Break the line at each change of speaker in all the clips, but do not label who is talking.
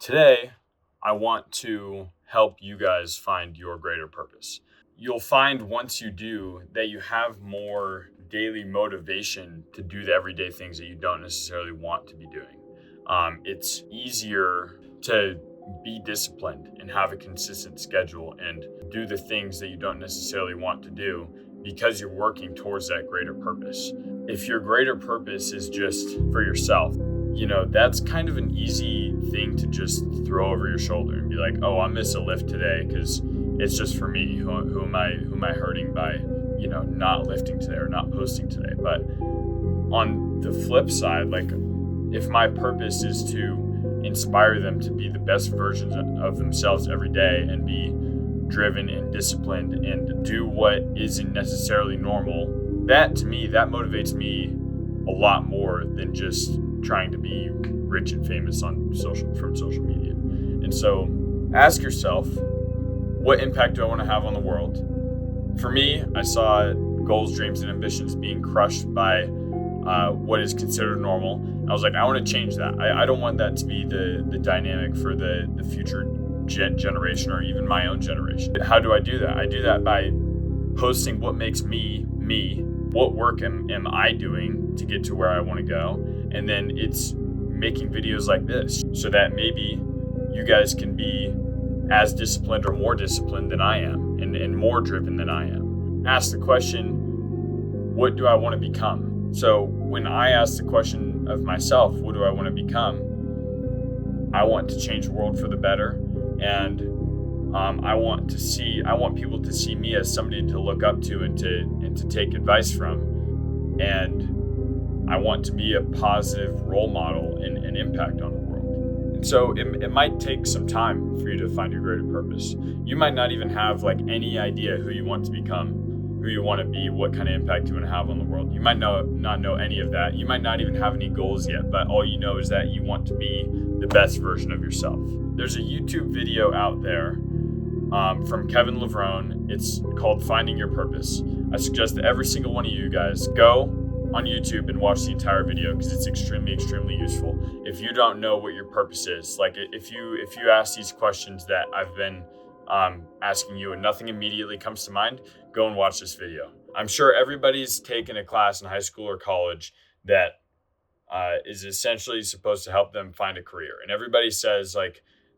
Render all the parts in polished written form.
Today, I want to help you guys find your greater purpose. You'll find once you do that you have more daily motivation to do the everyday things that you don't necessarily want to be doing. It's easier to be disciplined and have a consistent schedule and do the things that you don't necessarily want to do because you're working towards that greater purpose. If your greater purpose is just for yourself, that's kind of an easy thing to just throw over your shoulder and be like, oh, I miss a lift today because it's just for me. Who am I hurting by, not lifting today or not posting today? But on the flip side, like if my purpose is to inspire them to be the best versions of themselves every day and be driven and disciplined and do what isn't necessarily normal, that to me, that motivates me a lot more than just trying to be rich and famous from social media. And so ask yourself, what impact do I want to have on the world? For me, I saw goals, dreams, and ambitions being crushed by what is considered normal. I was like, I want to change that. I don't want that to be the dynamic for the future generation or even my own generation. How do I do that? I do that by posting what makes me, what work am I doing to get to where I want to go. And then it's making videos like this so that maybe you guys can be as disciplined or more disciplined than I am and more driven than I am. Ask the question, what do I want to become? So when I ask the question of myself, what do I want to become? I want to change the world for the better. And I want people to see me as somebody to look up to and to take advice from. And I want to be a positive role model and impact on the world. And so it might take some time for you to find your greater purpose. You might not even have any idea who you want to become, who you want to be, what kind of impact you want to have on the world. You might not know any of that. You might not even have any goals yet, but all you know is that you want to be the best version of yourself. There's a YouTube video out there from Kevin Levrone. It's called Finding Your Purpose. I suggest that every single one of you guys go on YouTube and watch the entire video because it's extremely useful. If you don't know what your purpose is, like if you ask these questions that I've been asking you and nothing immediately comes to mind, go and watch this video. I'm sure everybody's taken a class in high school or college that is essentially supposed to help them find a career. And everybody says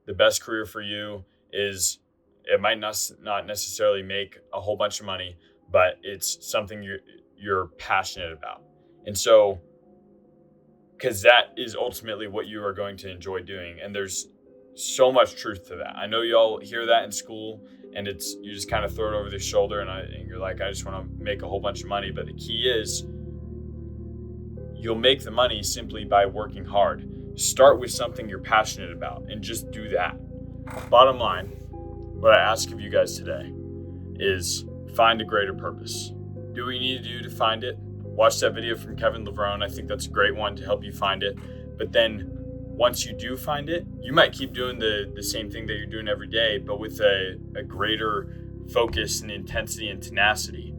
the best career for you is, it might not necessarily make a whole bunch of money, but it's something you're passionate about. And so, because that is ultimately what you are going to enjoy doing. And there's so much truth to that. I know y'all hear that in school and you just kind of throw it over their shoulder and you're like, I just want to make a whole bunch of money. But the key is you'll make the money simply by working hard. Start with something you're passionate about and just do that. Bottom line, what I ask of you guys today is find a greater purpose. Do what you need to do to find it. Watch that video from Kevin Levrone. I think that's a great one to help you find it. But then once you do find it, you might keep doing the same thing that you're doing every day, but with a greater focus and intensity and tenacity.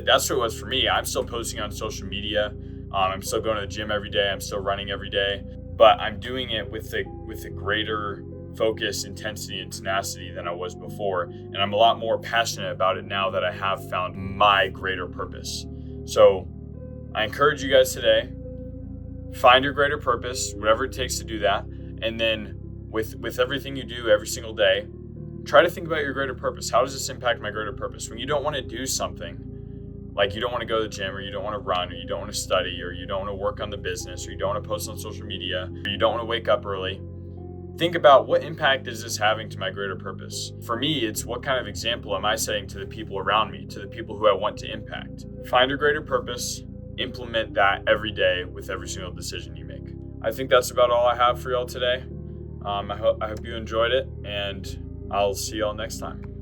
That's what it was for me. I'm still posting on social media. I'm still going to the gym every day. I'm still running every day, but I'm doing it with a greater focus, intensity, and tenacity than I was before. And I'm a lot more passionate about it now that I have found my greater purpose. So I encourage you guys today, find your greater purpose, whatever it takes to do that. And then with everything you do every single day, try to think about your greater purpose. How does this impact my greater purpose? When you don't want to do something, like you don't want to go to the gym, or you don't want to run, or you don't want to study, or you don't want to work on the business, or you don't want to post on social media, or you don't want to wake up early, think about what impact is this having to my greater purpose. For me, it's what kind of example am I setting to the people around me, to the people who I want to impact. Find your greater purpose, implement that every day with every single decision you make. I think that's about all I have for y'all today. I hope you enjoyed it, and I'll see y'all next time.